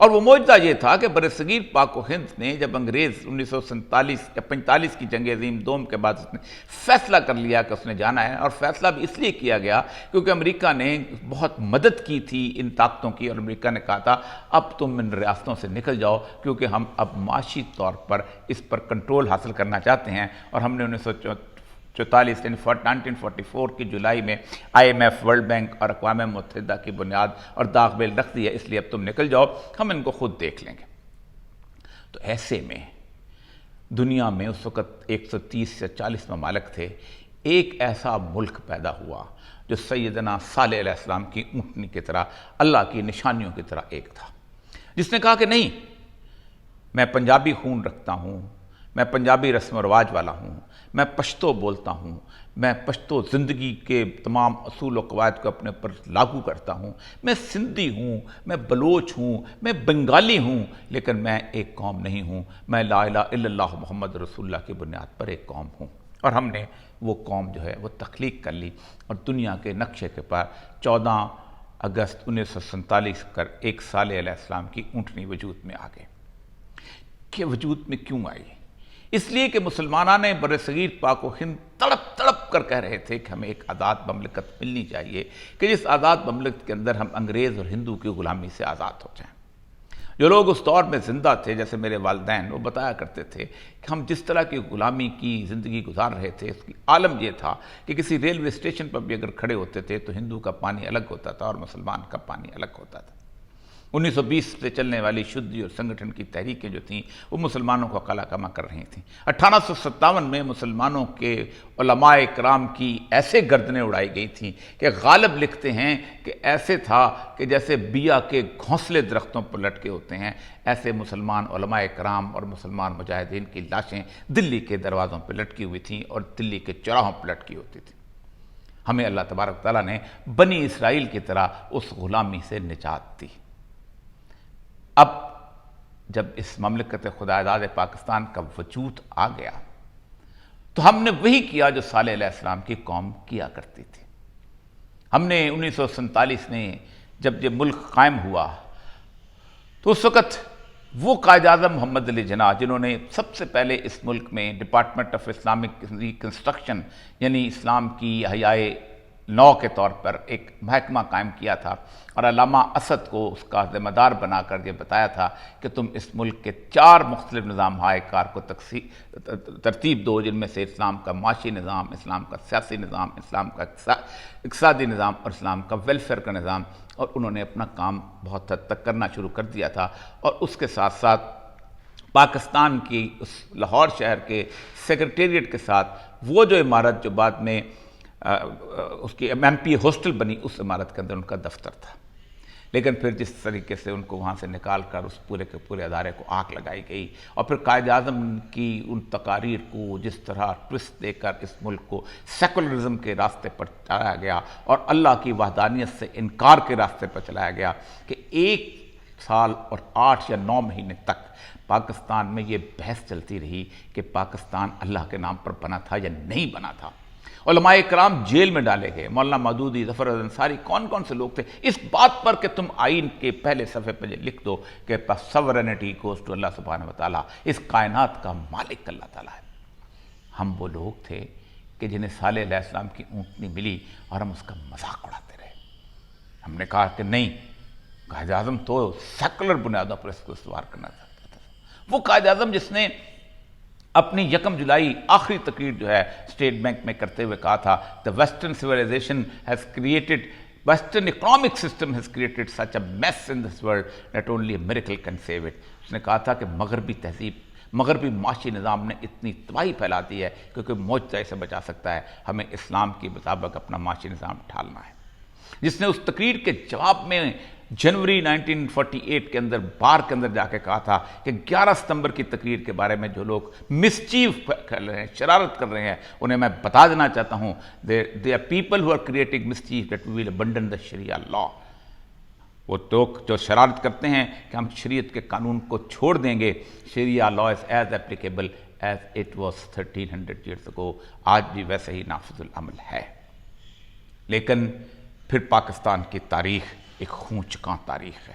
اور وہ معجزہ یہ تھا کہ برصغیر پاک و ہند نے جب انگریز 1947 یا 45 کی جنگ عظیم دوم کے بعد اس نے فیصلہ کر لیا کہ اس نے جانا ہے، اور فیصلہ بھی اس لیے کیا گیا کیونکہ امریکہ نے بہت مدد کی تھی ان طاقتوں کی، اور امریکہ نے کہا تھا اب تم ان ریاستوں سے نکل جاؤ کیونکہ ہم اب معاشی طور پر اس پر کنٹرول حاصل کرنا چاہتے ہیں۔ اور ہم نے 1944 یعنی 1944 کی جولائی میں IMF، ورلڈ بینک اور اقوام متحدہ کی بنیاد اور داغ بیل رکھ دی ہے، اس لیے اب تم نکل جاؤ، ہم ان کو خود دیکھ لیں گے۔ تو ایسے میں دنیا میں اس وقت 130 سے 40 ممالک تھے، ایک ایسا ملک پیدا ہوا جو سیدنا صالح علیہ السلام کی اونٹنی کی طرح، اللہ کی نشانیوں کی طرح ایک تھا، جس نے کہا کہ نہیں، میں پنجابی خون رکھتا ہوں، میں پنجابی رسم و رواج والا ہوں، میں پشتو بولتا ہوں، میں پشتو زندگی کے تمام اصول و قواعد کو اپنے اوپر لاگو کرتا ہوں، میں سندھی ہوں، میں بلوچ ہوں، میں بنگالی ہوں، لیکن میں ایک قوم نہیں ہوں، میں لا الہ الا اللہ محمد رسول اللہ کی بنیاد پر ایک قوم ہوں۔ اور ہم نے وہ قوم جو ہے وہ تخلیق کر لی، اور دنیا کے نقشے کے پر 14 اگست 1947 کر ایک صالح علیہ السلام کی اونٹنی وجود میں آ گئے۔ کہ وجود میں کیوں آئی؟ اس لیے کہ مسلمانوں نے برصغیر پاک و ہند تڑپ تڑپ کر کہہ رہے تھے کہ ہمیں ایک آزاد مملکت ملنی چاہیے، کہ جس آزاد مملکت کے اندر ہم انگریز اور ہندو کی غلامی سے آزاد ہو جائیں۔ جو لوگ اس دور میں زندہ تھے، جیسے میرے والدین، وہ بتایا کرتے تھے کہ ہم جس طرح کی غلامی کی زندگی گزار رہے تھے، اس کی عالم یہ تھا کہ کسی ریلوے اسٹیشن پر بھی اگر کھڑے ہوتے تھے تو ہندو کا پانی الگ ہوتا تھا اور مسلمان کا پانی الگ ہوتا تھا۔ 1920 سے چلنے والی شدی اور سنگٹھن کی تحریکیں جو تھیں وہ مسلمانوں کو قلع کما کر رہی تھیں۔ 1857 میں مسلمانوں کے علماء کرام کی ایسے گردنیں اڑائی گئی تھیں کہ غالب لکھتے ہیں کہ ایسے تھا کہ جیسے بیا کے گھونسلے درختوں پر لٹکے ہوتے ہیں، ایسے مسلمان علماء کرام اور مسلمان مجاہدین کی لاشیں دلی کے دروازوں پہ لٹکی ہوئی تھیں اور دلی کے چوراہوں پہ لٹکی ہوتی تھیں۔ ہمیں اللہ تبارک تعالیٰ نے بنی اسرائیل کی طرح اس غلامی سے نجات دی۔ اب جب اس مملکت خداداد پاکستان کا وجود آ گیا تو ہم نے وہی کیا جو صالح علیہ السلام کی قوم کیا کرتی تھی۔ ہم نے 1947 میں جب یہ ملک قائم ہوا تو اس وقت وہ قائد اعظم محمد علی جناح، جنہوں نے سب سے پہلے اس ملک میں ڈپارٹمنٹ آف اسلامک ریکنسٹرکشن یعنی اسلام کی احیائے نو کے طور پر ایک محکمہ قائم کیا تھا، اور علامہ اسد کو اس کا ذمہ دار بنا کر یہ بتایا تھا کہ تم اس ملک کے 4 مختلف نظام ہائے کار کو ترتیب دو، جن میں سے اسلام کا معاشی نظام، اسلام کا سیاسی نظام، اسلام کا اقتصادی نظام اور اسلام کا ویلفیئر کا نظام۔ اور انہوں نے اپنا کام بہت حد تک کرنا شروع کر دیا تھا، اور اس کے ساتھ ساتھ پاکستان کی اس لاہور شہر کے سیکرٹیریٹ کے ساتھ وہ جو عمارت جو بعد میں اس کی MP ہاسٹل بنی، اس عمارت کے اندر ان کا دفتر تھا۔ لیکن پھر جس طریقے سے ان کو وہاں سے نکال کر اس پورے کے پورے ادارے کو آگ لگائی گئی، اور پھر قائد اعظم کی ان تقاریر کو جس طرح ٹوسٹ دے کر اس ملک کو سیکولرزم کے راستے پر چلایا گیا اور اللہ کی وحدانیت سے انکار کے راستے پر چلایا گیا، کہ 1 سال اور 8 یا 9 مہینے تک پاکستان میں یہ بحث چلتی رہی کہ پاکستان اللہ کے نام پر بنا تھا یا نہیں بنا تھا۔ علماء کرام جیل میں ڈالے گئے، مولانا مودودی، ظفر انصاری، کون کون سے لوگ تھے اس بات پر کہ تم آئین کے پہلے صفحے پہ لکھ دو کہ سورینٹی گوز ٹو اللہ سبحانہ وتعالیٰ، اس کائنات کا مالک اللہ تعالیٰ ہے۔ ہم وہ لوگ تھے کہ جنہیں صالح علیہ السلام کی اونٹنی ملی اور ہم اس کا مذاق اڑاتے رہے۔ ہم نے کہا کہ نہیں، قائد اعظم تو سیکولر بنیادوں پر اس کو استوار کرنا چاہتا تھا۔ وہ قائد اعظم جس نے اپنی 1 جولائی آخری تقریر جو ہے اسٹیٹ بینک میں کرتے ہوئے کہا تھا، the western civilization has created, western economic system has created such a mess in this world that only a miracle can save it۔ اس نے کہا تھا کہ مغربی تہذیب، مغربی معاشی نظام نے اتنی تباہی پھیلا دی ہے کہ کوئی معجزہ اسے بچا سکتا ہے، ہمیں اسلام کے مطابق اپنا معاشی نظام ڈھالنا ہے۔ جس نے اس تقریر کے جواب میں جنوری 1948 کے اندر بار کے اندر جا کے کہا تھا کہ 11 ستمبر کی تقریر کے بارے میں جو لوگ مسچیف کر رہے ہیں، شرارت کر رہے ہیں، انہیں میں بتا دینا چاہتا ہوں they are people who are creating mischief that we will abandon the Sharia law۔ وہ لوگ جو شرارت کرتے ہیں کہ ہم شریعت کے قانون کو چھوڑ دیں گے، شریعہ law is as applicable as it was 1300 years ago، آج بھی ویسے ہی نافذ العمل ہے۔ لیکن پھر پاکستان کی تاریخ ایک خون چکاں تاریخ ہے۔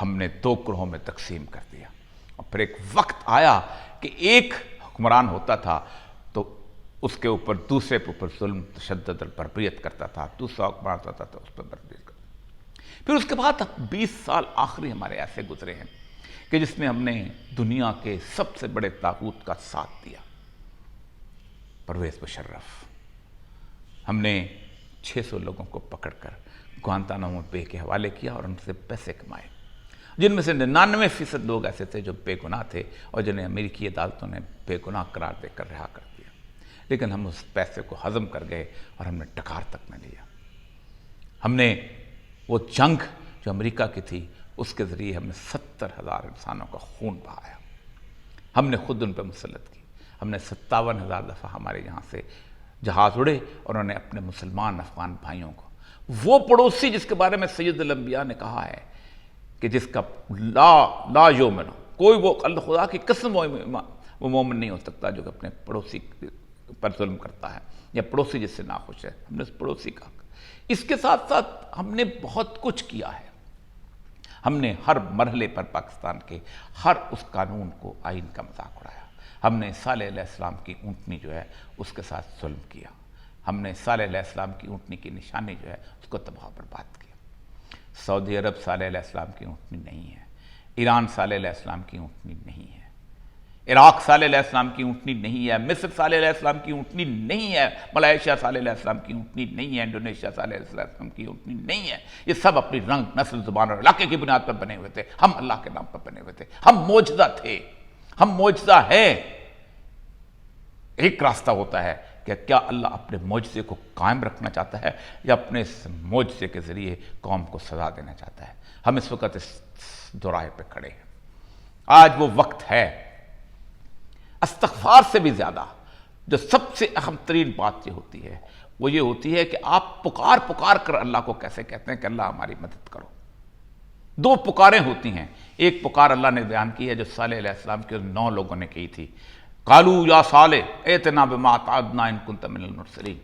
ہم نے 2 گروہوں میں تقسیم کر دیا، اور پھر ایک وقت آیا کہ ایک حکمران ہوتا تھا تو اس کے اوپر دوسرے کے اوپر ظلم، تشدد اور بربریت کرتا تھا، دوسرا حکمران ہوتا تھا اس پر بربریت کرتا تھا۔ پھر اس کے بعد 20 سال آخری ہمارے ایسے گزرے ہیں کہ جس میں ہم نے دنیا کے سب سے بڑے طاغوت کا ساتھ دیا، پرویز مشرف۔ ہم نے 600 لوگوں کو پکڑ کر گوانتانامو بے کے حوالے کیا اور ان سے پیسے کمائے، جن میں سے 99% لوگ ایسے تھے جو بے گناہ تھے اور جنہیں امریکی عدالتوں نے بے گناہ قرار دے کر رہا کر دیا، لیکن ہم اس پیسے کو ہضم کر گئے اور ہم نے ٹکار تک نہ لیا۔ ہم نے وہ جنگ جو امریکہ کی تھی اس کے ذریعے ہم نے 70,000 انسانوں کا خون بہایا، ہم نے خود ان پہ مسلط کی۔ ہم نے 57,000 دفعہ ہمارے یہاں سے جہاز اڑے اور انہوں نے اپنے مسلمان افغان بھائیوں کو، وہ پڑوسی جس کے بارے میں سید الانبیاء نے کہا ہے کہ جس کا لا یومن، کوئی وہ اللہ خدا کی قسم وہ مومن نہیں ہو سکتا جو کہ اپنے پڑوسی پر ظلم کرتا ہے یا پڑوسی جس سے ناخوش ہے، ہم نے اس پڑوسی کا۔ اس کے ساتھ ساتھ ہم نے بہت کچھ کیا ہے، ہم نے ہر مرحلے پر پاکستان کے ہر اس قانون کو، آئین کا مذاق اڑایا۔ ہم نے صالح علیہ السلام کی اونٹنی جو ہے اس کے ساتھ ظلم کیا، ہم نے صالح علیہ السلام کی اونٹنی کی نشانی جو ہے اس کو تباہ برباد کیا۔ سعودی عرب صالح علیہ السلام کی اونٹنی نہیں ہے، ایران صالح علیہ السلام کی اونٹنی نہیں ہے، عراق صالح علیہ السلام کی اونٹنی نہیں ہے، مصر صالح علیہ السلام کی اونٹنی نہیں ہے، ملائیشیا صالح علیہ السلام کی اونٹنی نہیں ہے، انڈونیشیا صالح علیہ السلام کی اونٹنی نہیں ہے۔ یہ سب اپنی رنگ، نسل، زبان اور علاقے کی بنیاد پر بنے ہوئے تھے، ہم اللہ کے نام پر بنے ہوئے تھے، ہم معجزہ تھے، ہم معجزہ ہیں۔ ایک راستہ ہوتا ہے کہ کیا اللہ اپنے معجزے کو قائم رکھنا چاہتا ہے یا اپنے اس معجزے کے ذریعے قوم کو سزا دینا چاہتا ہے۔ ہم اس وقت اس دوراہے پہ کھڑے ہیں۔ آج وہ وقت ہے، استغفار سے بھی زیادہ جو سب سے اہم ترین بات یہ ہوتی ہے وہ یہ ہوتی ہے کہ آپ پکار کر اللہ کو کیسے کہتے ہیں کہ اللہ ہماری مدد کرو۔ 2 پکاریں ہوتی ہیں، ایک پکار اللہ نے بیان کی ہے جو صالح علیہ السلام کے 9 لوگوں نے کی تھی، قالوا یا صالح ائتنا بما تعدنا ان کنت من المرسلین،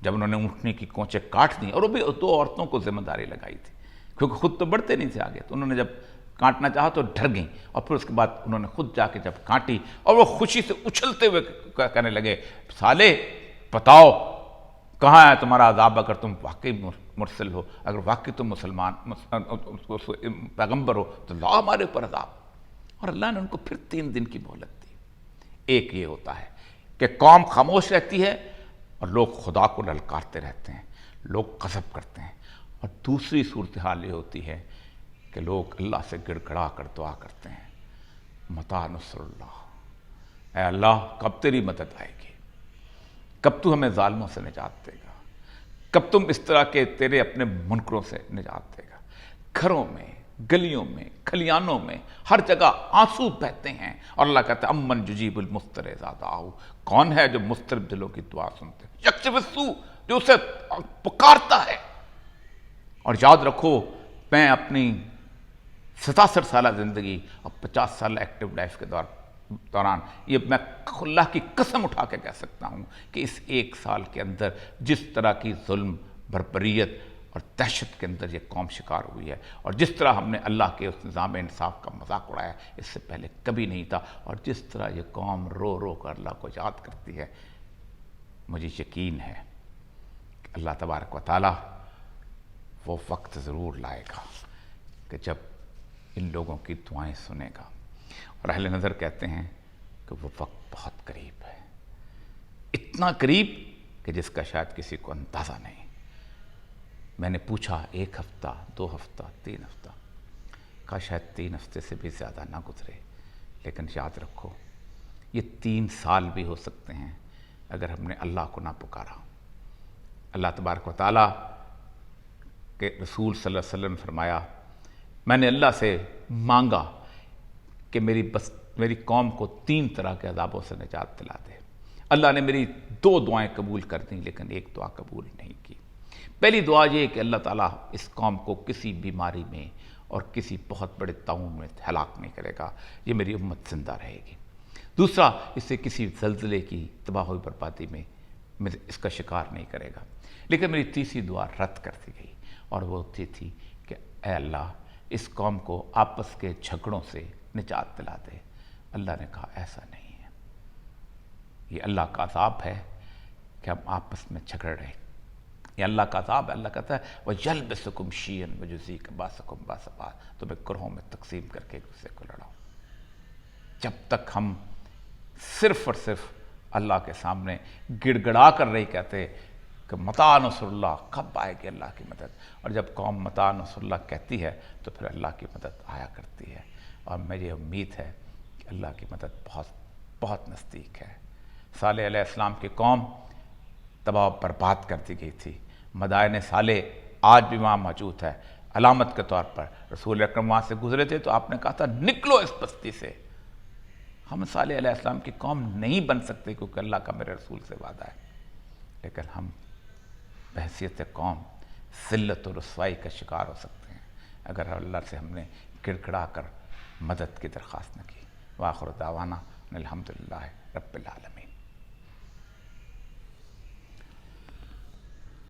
جب انہوں نے اونٹنی کی کونچیں کاٹ دیں، اور وہ بھی 2 عورتوں کو ذمہ داری لگائی تھی کیونکہ خود تو بڑھتے نہیں تھے آگے، تو انہوں نے جب کاٹنا چاہا تو ڈر گئیں، اور پھر اس کے بعد انہوں نے خود جا کے جب کاٹی اور وہ خوشی سے اچھلتے ہوئے کہنے لگے صالح بتاؤ کہاں ہے تمہارا عذاب اگر تم واقعی مرسل ہو، اگر واقعی تم مسلمان پیغمبر ہو تو لا ہمارے اوپر عذاب۔ اور اللہ نے ان کو پھر 3 دن کی مہلت دی۔ ایک یہ ہوتا ہے کہ قوم خاموش رہتی ہے اور لوگ خدا کو للکارتے رہتے ہیں، لوگ غضب کرتے ہیں، اور دوسری صورتحال یہ ہوتی ہے کہ لوگ اللہ سے گڑ گڑا کر دعا کرتے ہیں، متی نصر اللہ، اے اللہ کب تیری مدد آئے گی، کب تو ہمیں ظالموں سے نجات دے گا، کب تم اس طرح کے تیرے اپنے منکروں سے نجات دے گا۔ گھروں میں، گلیوں میں، کھلیانوں میں، ہر جگہ آنسو بہتے ہیں، اور اللہ کہتا ہے امن یجیب المضطر اذا دعاہ، کون ہے جو مضطرب دلوں کی دعا سنتے ہیں، یکشف السوء، جو اسے پکارتا ہے۔ اور یاد رکھو میں اپنی 67 سالہ زندگی اور 50 سالہ ایکٹیو لائف کے دوران یہ میں اللہ کی قسم اٹھا کے کہہ سکتا ہوں کہ اس 1 سال کے اندر جس طرح کی ظلم، بربریت اور دہشت کے اندر یہ قوم شکار ہوئی ہے، اور جس طرح ہم نے اللہ کے اس نظام انصاف کا مذاق اڑایا اس سے پہلے کبھی نہیں تھا، اور جس طرح یہ قوم رو رو کر اللہ کو یاد کرتی ہے، مجھے یقین ہے کہ اللہ تبارک و تعالیٰ وہ وقت ضرور لائے گا کہ جب ان لوگوں کی دعائیں سنے گا۔ اور اہل نظر کہتے ہیں کہ وہ وقت بہت قریب ہے، اتنا قریب کہ جس کا شاید کسی کو اندازہ نہیں۔ میں نے پوچھا 1 ہفتہ، 2 ہفتہ، 3 ہفتہ، کہا شاید 3 ہفتے سے بھی زیادہ نہ گزرے، لیکن یاد رکھو یہ 3 سال بھی ہو سکتے ہیں اگر ہم نے اللہ کو نہ پکارا۔ اللہ تبارک و تعالیٰ کہ رسول صلی اللہ علیہ وسلم نے فرمایا میں نے اللہ سے مانگا کہ میری قوم کو 3 طرح کے عذابوں سے نجات دلا دے۔ اللہ نے میری 2 دعائیں قبول کر دیں، لیکن 1 دعا قبول نہیں کی۔ پہلی دعا یہ کہ اللہ تعالیٰ اس قوم کو کسی بیماری میں اور کسی بہت بڑے طاعون میں ہلاک نہیں کرے گا، یہ میری امت زندہ رہے گی۔ دوسرا، اسے کسی زلزلے کی تباہ و بربادی میں اس کا شکار نہیں کرے گا۔ لیکن میری تیسری دعا رد کر دی گئی، اور وہ تھی کہ اے اللہ اس قوم کو آپس کے جھگڑوں سے نجات دلا دے۔ اللہ نے کہا ایسا نہیں ہے، یہ اللہ کا عذاب ہے کہ ہم آپس میں جھگڑ رہے ہیں، یہ اللہ کا عذاب ہے۔ اللہ کہتا ہے وَيَلْبِسُكُمْ شِيًّا وَيُذِيقَ بَأْسَكُمْ بَأْسَ بَعْضٍ، تمہیں گروہوں میں تقسیم کر کے ایک دوسرے کو لڑاؤ۔ جب تک ہم صرف اور صرف اللہ کے سامنے گڑ گڑا کر رہی کہتے کہ متى نصر اللہ، کب آئے گی اللہ کی مدد، اور جب قوم متى نصر اللہ کہتی ہے تو پھر اللہ کی مدد آیا کرتی ہے، اور مجھے امید ہے کہ اللہ کی مدد بہت بہت نزدیک ہے۔ صالح علیہ السلام کی قوم تباہ و برباد کر دی گئی تھی، مدائن صالح آج بھی وہاں موجود ہے، علامت کے طور پر رسول اکرم وہاں سے گزرے تھے تو آپ نے کہا تھا نکلو اس بستی سے۔ ہم صالح علیہ السلام کی قوم نہیں بن سکتے کیونکہ اللہ کا میرے رسول سے وعدہ ہے، لیکن ہم بحیثیت قوم ذلت و رسوائی کا شکار ہو سکتے ہیں اگر اللہ سے ہم نے گڑ گڑا کر مدد کی درخواست نہ کی۔ وآخر دعوانا الحمدللہ رب العالمین۔